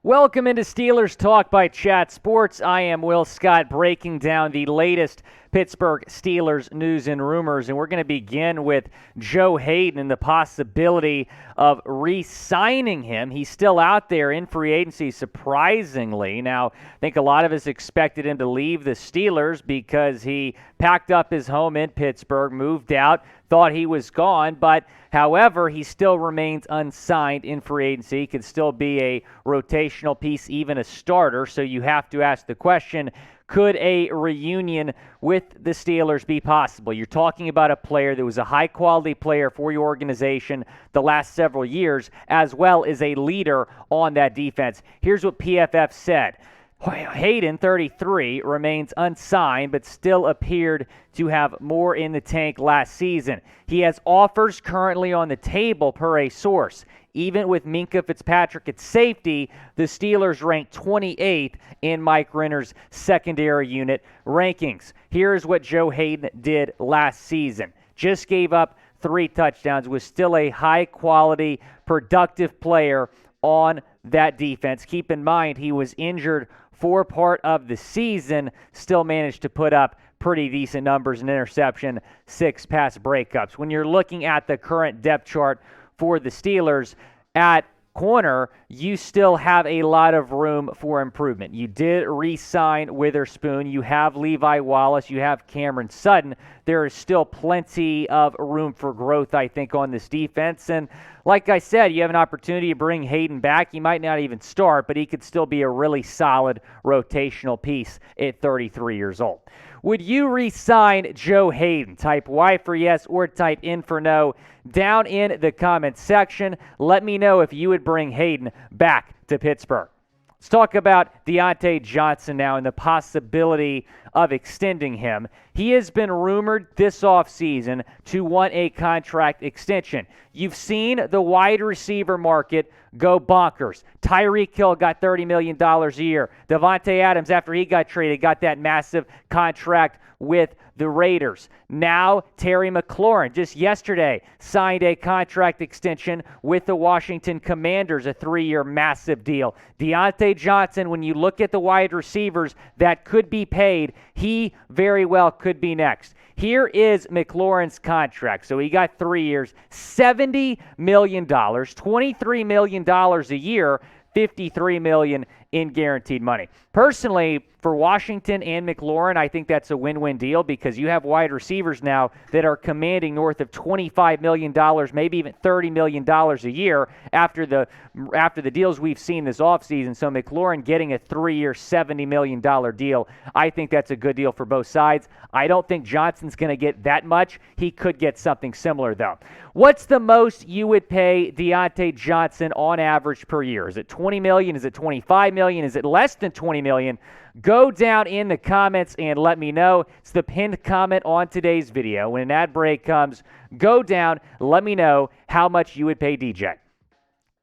Welcome into Steelers Talk by Chat Sports. I am Will Scott, breaking down the latest Pittsburgh Steelers news and rumors, and we're going to begin with Joe Haden and the possibility of re-signing him. He's still out there in free agency, surprisingly. Now, I think a lot of us expected him to leave the Steelers because he packed up his home in Pittsburgh, moved out, thought he was gone, but however, he still remains unsigned in free agency. He could still be a rotational piece, even a starter, so you have to ask the question, could a reunion with the Steelers be possible? You're talking about a player that was a high-quality player for your organization the last several years, as well as a leader on that defense. Here's what PFF said. Hayden, 33, remains unsigned but still appeared to have more in the tank last season. He has offers currently on the table per a source. Even with Minkah Fitzpatrick at safety, the Steelers ranked 28th in Mike Renner's secondary unit rankings. Here's what Joe Haden did last season. Just gave up 3 touchdowns, was still a high-quality, productive player on that defense. Keep in mind, he was injured for part of the season, still managed to put up pretty decent numbers, an interception, 6 pass breakups. When you're looking at the current depth chart for the Steelers at corner, you still have a lot of room for improvement. You did re-sign Witherspoon. You have Levi Wallace. You have Cameron Sutton. There is still plenty of room for growth, I think, on this defense. And like I said, you have an opportunity to bring Hayden back. He might not even start, but he could still be a really solid rotational piece at 33 years old. Would you re-sign Joe Haden? Type Y for yes or type in for no down in the comments section. Let me know if you would bring Hayden back to Pittsburgh. Let's talk about Diontae Johnson now and the possibility of extending him. He has been rumored this offseason to want a contract extension. You've seen the wide receiver market go bonkers. Tyreek Hill got $30 million a year. Davante Adams, after he got traded, got that massive contract with the Raiders. Now, Terry McLaurin, just yesterday, signed a contract extension with the Washington Commanders, a 3-year massive deal. Diontae Johnson, when you look at the wide receivers that could be paid, he very well could be next. Here is McLaurin's contract. So he got 3 years, $70 million, $23 million a year, $53 million in guaranteed money. Personally, for Washington and McLaurin, I think that's a win-win deal because you have wide receivers now that are commanding north of $25 million, maybe even $30 million a year after the deals we've seen this offseason. So McLaurin getting a 3-year, $70 million deal, I think that's a good deal for both sides. I don't think Johnson's going to get that much. He could get something similar, though. What's the most you would pay Diontae Johnson on average per year? Is it $20 million? Is it $25 million? Is it less than $20 million? Go down in the comments and let me know. It's the pinned comment on today's video. When an ad break comes, go down, let me know how much you would pay DJ.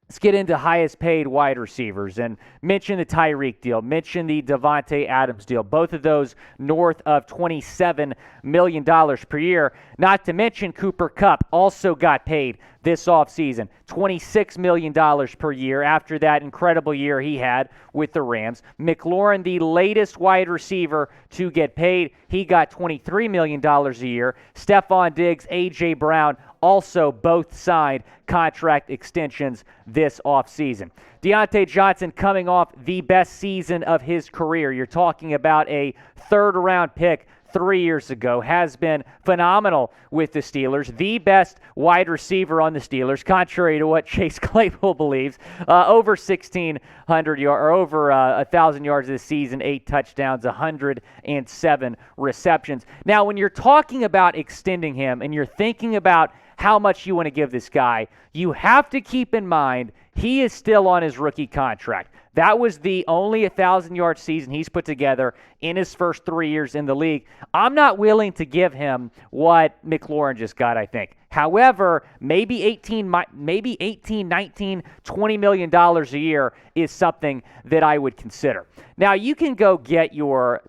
Let's get into highest paid wide receivers and mention the Tyreek deal, mention the Davante Adams deal, both of those north of $27 million per year. Not to mention Cooper Kupp also got paid this offseason, $26 million per year after that incredible year he had with the Rams. McLaurin, the latest wide receiver to get paid, he got $23 million a year. Stephon Diggs, A.J. Brown, also both signed contract extensions this offseason. Diontae Johnson coming off the best season of his career. You're talking about a third-round pick 3 years ago, has been phenomenal with the Steelers, the best wide receiver on the Steelers, contrary to what Chase Claypool believes. Over 1,600 yards, or over 1,000 yards this season, 8 touchdowns, 107 receptions. Now, when you're talking about extending him and you're thinking about how much you want to give this guy, you have to keep in mind he is still on his rookie contract. That was the only 1,000-yard season he's put together in his first 3 years in the league. I'm not willing to give him what McLaurin just got, I think. However, maybe $18, $19, $20 million a year is something that I would consider. Now, you can go get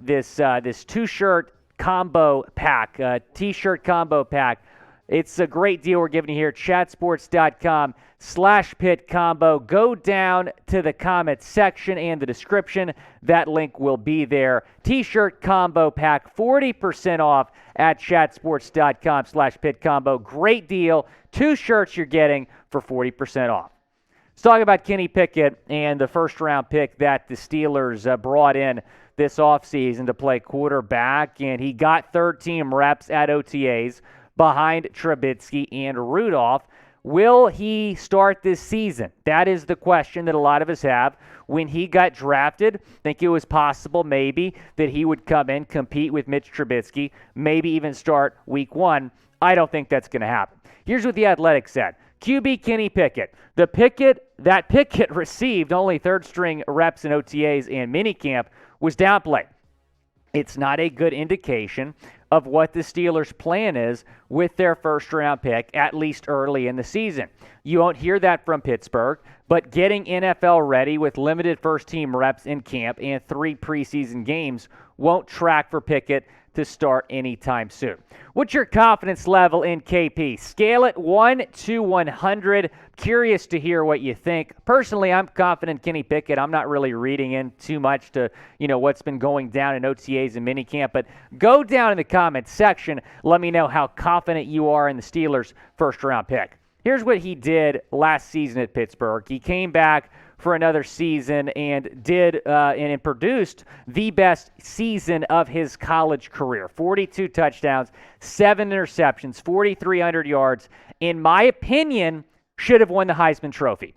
this two-shirt combo pack, T-shirt combo pack. It's a great deal we're giving you here. chatsports.com/Pitt Combo. Go down to the comment section and the description. That link will be there. T-shirt combo pack, 40% off at chatsports.com/Pitt Combo. Great deal. 2 shirts you're getting for 40% off. Let's talk about Kenny Pickett and the first-round pick that the Steelers brought in this offseason to play quarterback, and he got third-team reps at OTAs behind Trubisky and Rudolph. Will he start this season? That is the question that a lot of us have. When he got drafted, I think it was possible maybe that he would come in, compete with Mitch Trubisky, maybe even start week 1. I don't think that's going to happen. Here's what The Athletic said. QB Kenny Pickett. That Pickett received only third-string reps in OTAs and minicamp was downplayed. It's not a good indication of what the Steelers' plan is with their first-round pick, at least early in the season. You won't hear that from Pittsburgh, but getting NFL ready with limited first-team reps in camp and 3 preseason games won't track for Pickett to start anytime soon. What's your confidence level in KP? Scale it 1 to 100. Curious to hear what you think. Personally, I'm confident in Kenny Pickett. I'm not really reading in too much to, what's been going down in OTAs and minicamp, but go down in the comments section. Let me know how confident you are in the Steelers' first-round pick. Here's what he did last season at Pittsburgh. He came back for another season and produced the best season of his college career. 42 touchdowns, 7 interceptions, 4,300 yards. In my opinion, should have won the Heisman Trophy.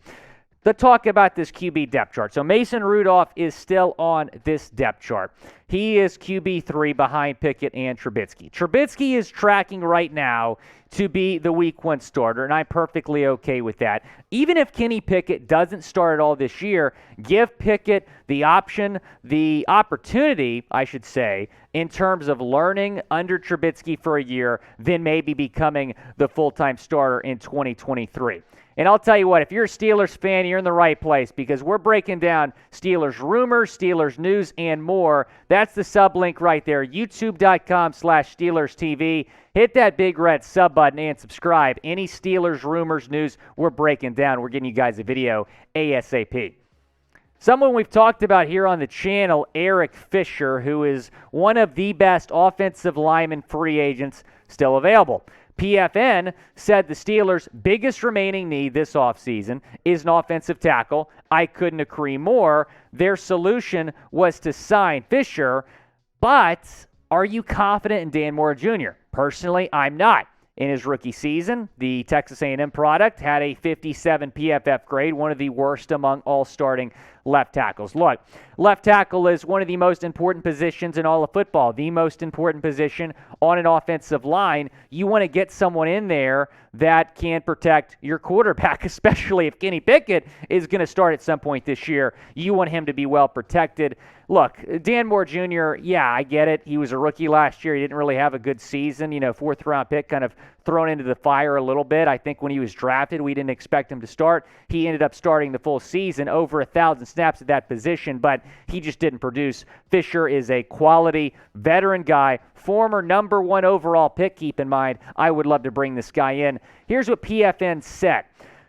Let's talk about this QB depth chart. So Mason Rudolph is still on this depth chart. He is QB3 behind Pickett and Trubisky. Trubisky is tracking right now to be the week 1 starter, and I'm perfectly okay with that. Even if Kenny Pickett doesn't start at all this year, give Pickett the opportunity, I should say, in terms of learning under Trubisky for a year, then maybe becoming the full-time starter in 2023. And I'll tell you what, if you're a Steelers fan, you're in the right place because we're breaking down Steelers rumors, Steelers news, and more. That's the sub link right there, youtube.com/Steelers TV. Hit that big red sub button and subscribe. Any Steelers rumors, news, we're breaking down. We're getting you guys a video ASAP. Someone we've talked about here on the channel, Eric Fisher, who is one of the best offensive lineman free agents still available. PFN said the Steelers' biggest remaining need this offseason is an offensive tackle. I couldn't agree more. Their solution was to sign Fisher, but are you confident in Dan Moore Jr.? Personally, I'm not. In his rookie season, the Texas A&M product had a 57 PFF grade, one of the worst among all starting left tackles. Look, left tackle is one of the most important positions in all of football, the most important position on an offensive line. You want to get someone in there that can protect your quarterback, especially if Kenny Pickett is going to start at some point this year. You want him to be well protected. Look, Dan Moore Jr., yeah, I get it. He was a rookie last year. He didn't really have a good season. 4th-round pick kind of thrown into the fire a little bit. I think when he was drafted, we didn't expect him to start. He ended up starting the full season, over 1,000 snaps at that position, but he just didn't produce. Fisher is a quality veteran guy, former number 1 overall pick, keep in mind. I would love to bring this guy in. Here's what PFN said.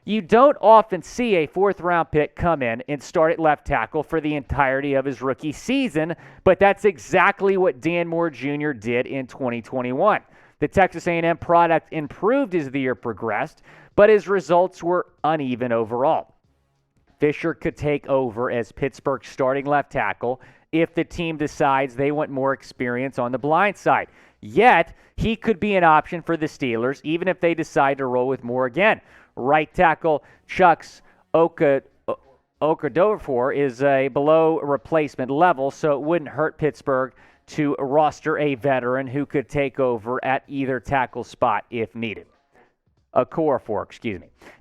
You don't often see a 4th-round pick come in and start at left tackle for the entirety of his rookie season, but that's exactly what Dan Moore Jr. did in 2021. The Texas A&M product improved as the year progressed, but his results were uneven overall. Fisher could take over as Pittsburgh's starting left tackle if the team decides they want more experience on the blind side. Yet, he could be an option for the Steelers, even if they decide to roll with Moore again. Right tackle Chuks Okadofor is a below replacement level, so it wouldn't hurt Pittsburgh to roster a veteran who could take over at either tackle spot if needed.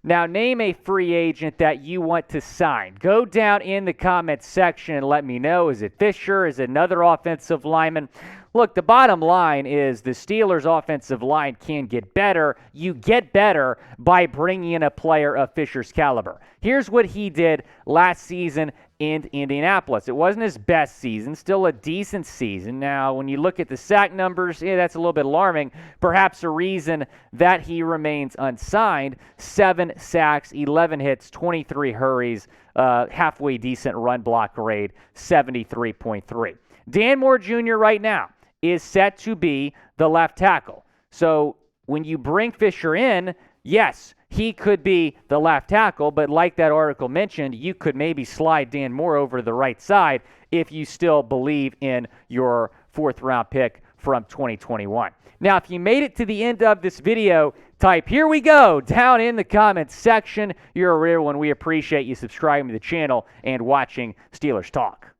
Now, name a free agent that you want to sign. Go down in the comments section and let me know. Is it Fisher? Is it another offensive lineman? Look, the bottom line is the Steelers' offensive line can get better. You get better by bringing in a player of Fisher's caliber. Here's what he did last season in Indianapolis. It wasn't his best season, still a decent season. Now, when you look at the sack numbers, that's a little bit alarming. Perhaps a reason that he remains unsigned. 7 sacks, 11 hits, 23 hurries, halfway decent run block grade, 73.3. Dan Moore Jr. right now is set to be the left tackle. So when you bring Fisher in, yes, he could be the left tackle, but like that article mentioned, you could maybe slide Dan Moore over to the right side if you still believe in your 4th-round pick from 2021. Now, if you made it to the end of this video, type "here we go" down in the comments section. You're a real one. We appreciate you subscribing to the channel and watching Steelers Talk.